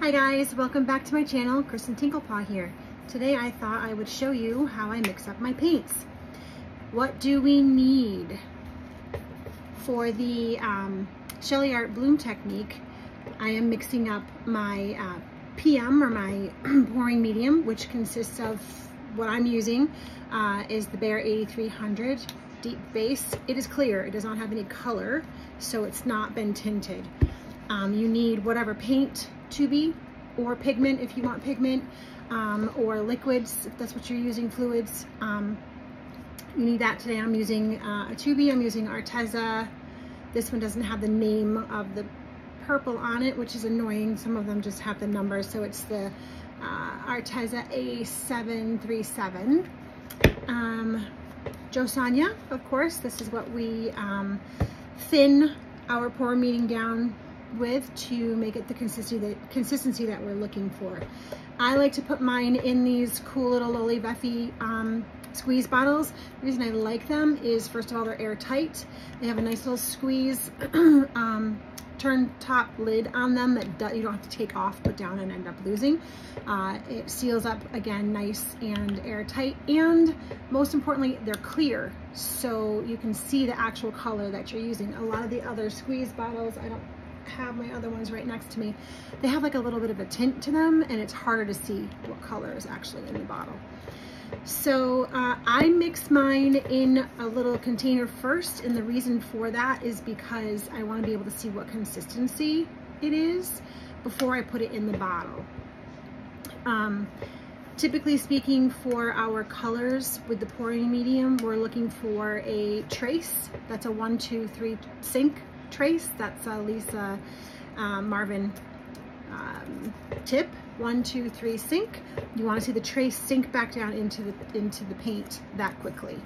Hi guys, welcome back to my channel. Kristen Tinklepaw here. Today I thought I would show you how I mix up my paints. What do we need? For the Shelee Art Bloom technique, I am mixing up my PM, or my pouring medium, which consists of what I'm using is the Behr 8300 deep base. It is clear, it does not have any color, so it's not been tinted. You need whatever paint to be, or pigment if you want pigment, or liquids if that's what you're using, fluids. You need that. Today I'm using a tubey. I'm using Arteza. This one doesn't have the name of the purple on it, which is annoying. Some of them just have the numbers, so it's the Arteza A737. Josanya, of course. This is what we thin our pour medium down with to make it the consistency that we're looking for. I like to put mine in these cool little Lowe squeeze bottles. The reason I like them is, first of all, they're airtight. They have a nice little squeeze turn top lid on them that you don't have to take off, put down, and end up losing. It seals up, again, nice and airtight, and most importantly, they're clear, so you can see the actual color that you're using. A lot of the other squeeze bottles, I don't have my other ones right next to me, they have like a little bit of a tint to them, and it's harder to see what color is actually in the bottle. So I mix mine in a little container first, and the reason for that is because I want to be able to see what consistency it is before I put it in the bottle. Typically speaking, for our colors with the pouring medium, we're looking for a trace. That's a 1, 2, 3 sink trace. That's a Lisa Marvin tip. 1, 2, 3 sink. You want to see the trace sink back down into the paint that quickly.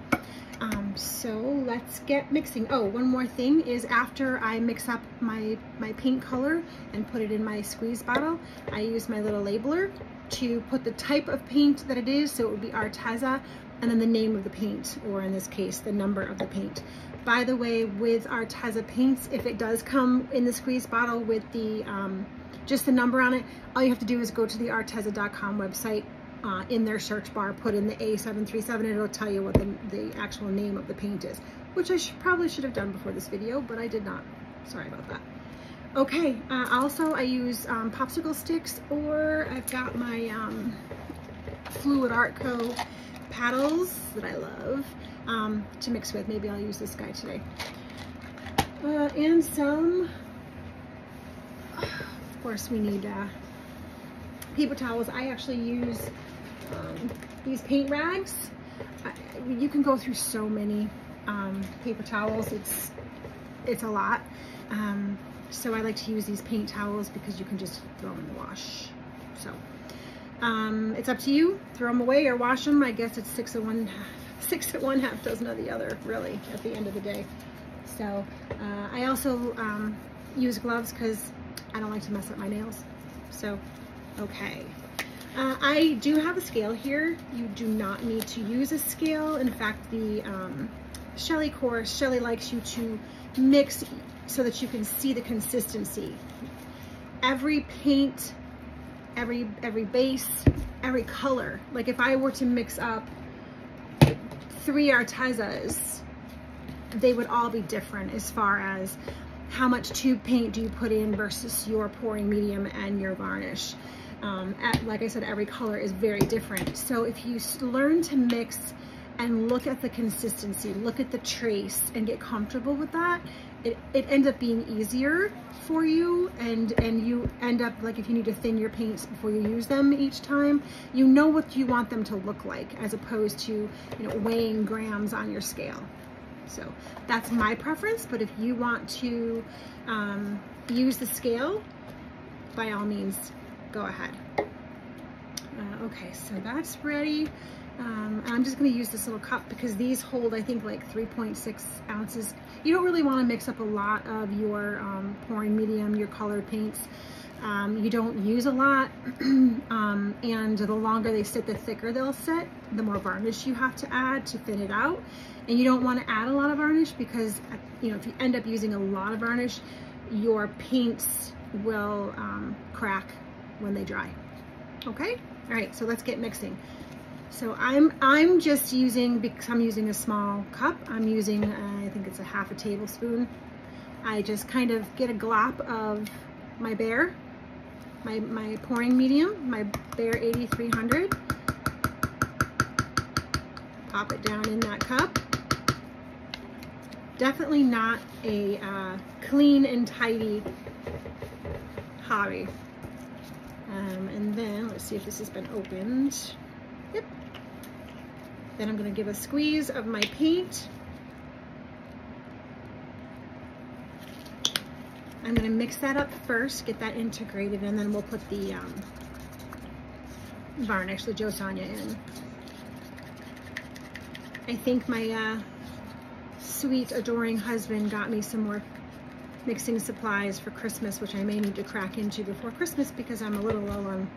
So let's get mixing. Oh, one more thing is, after I mix up my paint color and put it in my squeeze bottle, I use my little labeler to put the type of paint that it is. So it would be Arteza, and then the name of the paint, or in this case, the number of the paint. By the way, with Arteza paints, if it does come in the squeeze bottle with the just the number on it, all you have to do is go to the arteza.com website, in their search bar, put in the A737, and it'll tell you what the actual name of the paint is, which I probably should have done before this video, but I did not. Sorry about that. Okay, also I use popsicle sticks, or I've got my Fluid Art Co. paddles that I love to mix with. Maybe I'll use this guy today. And some, of course, we need paper towels. I actually use these paint rags. You can go through so many paper towels. It's a lot. So I like to use these paint towels because you can just throw them in the wash. So it's up to you. Throw them away or wash them. I guess it's 6 of one, half dozen of the other, really, at the end of the day. So I also use gloves because I don't like to mess up my nails. So, okay. I do have a scale here. You do not need to use a scale. In fact, the Shelee course, Shelee likes you to mix so that you can see the consistency. Every paint, every base, every color. Like if I were to mix up 3 Artezas, they would all be different as far as how much tube paint do you put in versus your pouring medium and your varnish. Like I said, every color is very different. So if you learn to mix and look at the consistency, look at the trace, and get comfortable with that, it ends up being easier for you, and you end up, like, if you need to thin your paints before you use them each time, you know what you want them to look like, as opposed to, you know, weighing grams on your scale. So that's my preference, but if you want to use the scale, by all means, go ahead. Okay, so that's ready. I'm just going to use this little cup because these hold, I think, like 3.6 ounces. You don't really want to mix up a lot of your pouring medium, your colored paints. You don't use a lot, and the longer they sit, the thicker they'll sit, the more varnish you have to add to thin it out. And you don't want to add a lot of varnish because, you know, if you end up using a lot of varnish, your paints will crack when they dry. Okay, all right, so let's get mixing. So I'm just using, because I'm using a small cup, I'm using, I think it's a half a tablespoon. I just kind of get a glop of my Behr, my pouring medium, my Behr 8300. Pop it down in that cup. Definitely not a clean and tidy hobby. And then let's see if this has been opened. Yep. Then I'm going to give a squeeze of my paint. I'm going to mix that up first, get that integrated, and then we'll put the varnish, the Joe Sonia, in. I think my sweet, adoring husband got me some more mixing supplies for Christmas, which I may need to crack into before Christmas because I'm a little low on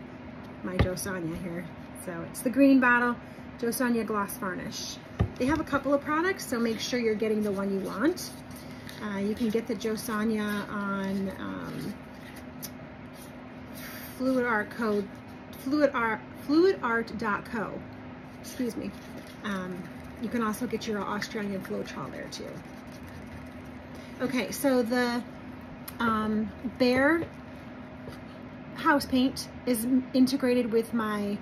my Joe Sonia here. So it's the green bottle, Joe Sonia Gloss Varnish. They have a couple of products, so make sure you're getting the one you want. You can get the Joe Sonia on fluidart.co. Excuse me. You can also get your Australian Floetrol there too. Okay, so the Behr house paint is integrated with my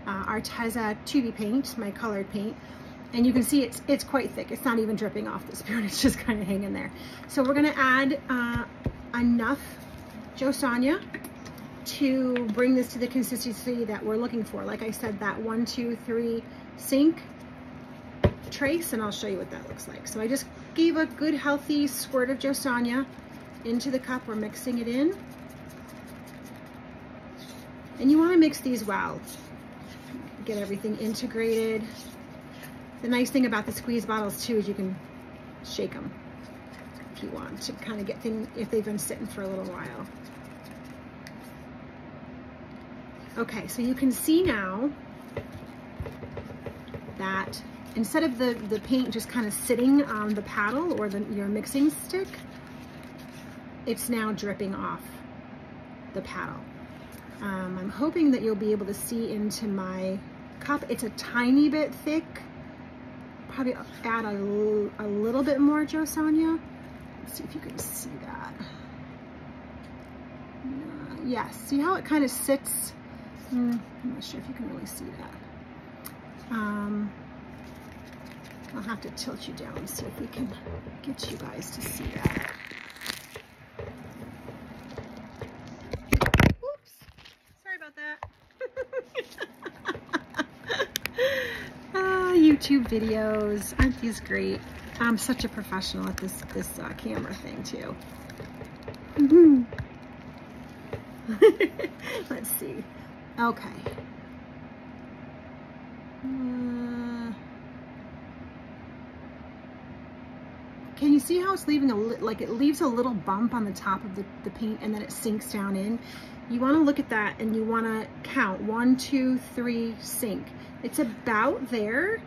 Arteza Tubi paint, my colored paint. And you can see it's quite thick. It's not even dripping off the spoon. It's just kind of hanging there. So we're gonna add enough Joe Sonia to bring this to the consistency that we're looking for. Like I said, that 1, 2, 3 sink trace, and I'll show you what that looks like. So I just gave a good healthy squirt of Joe Sonia into the cup. We're mixing it in. And you wanna mix these well. Get everything integrated. The nice thing about the squeeze bottles too is you can shake them if you want to kind of get things, if they've been sitting for a little while. Okay, so you can see now that instead of the paint just kind of sitting on the paddle or your mixing stick, it's now dripping off the paddle. I'm hoping that you'll be able to see into my cup. It's a tiny bit thick. Probably add a little bit more Joe Sonia. Let's see if you can see that. Yes, see how it kind of sits? I'm not sure if you can really see that. I'll have to tilt you down and see if we can get you guys to see that. Oops, sorry about that. YouTube videos, aren't these great? I'm such a professional at this camera thing too. Let's see. Okay. Can you see how it's leaving it leaves a little bump on the top of the paint and then it sinks down in? You want to look at that and you want to count 1, 2, 3, sink. It's about there.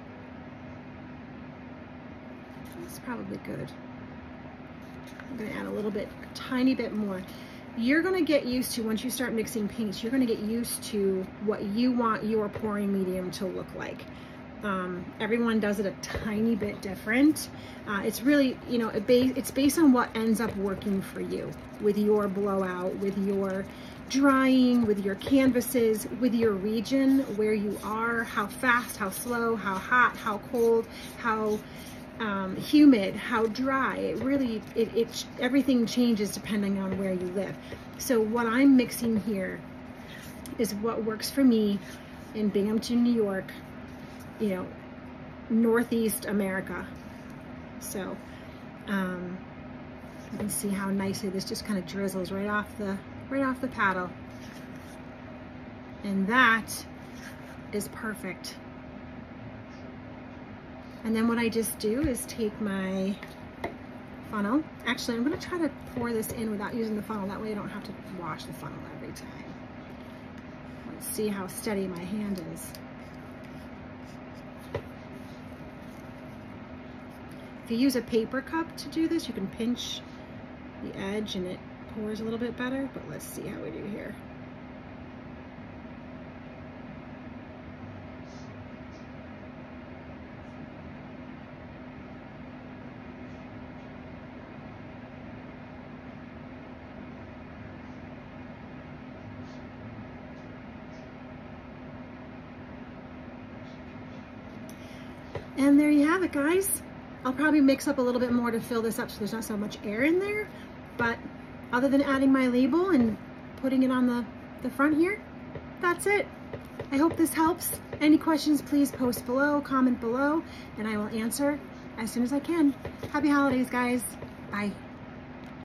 That's probably good. I'm going to add a little bit, a tiny bit more. You're going to get used to, once you start mixing paints, you're going to get used to what you want your pouring medium to look like. Everyone does it a tiny bit different. It's really, you know, it's based on what ends up working for you with your blowout, with your drying, with your canvases, with your region, where you are, how fast, how slow, how hot, how cold, how humid, how dry. It really, everything changes depending on where you live. So what I'm mixing here is what works for me in Binghamton, New York, you know, Northeast America. So you can see how nicely this just kind of drizzles right off the paddle. And that is perfect. And then what I just do is take my funnel. Actually, I'm going to try to pour this in without using the funnel. That way I don't have to wash the funnel every time. Let's see how steady my hand is. If you use a paper cup to do this, you can pinch the edge and it pours a little bit better, but let's see how we do here. And there you have it, guys. I'll probably mix up a little bit more to fill this up so there's not so much air in there. But other than adding my label and putting it on the front here, that's it. I hope this helps. Any questions, please post below, comment below, and I will answer as soon as I can. Happy holidays, guys. Bye.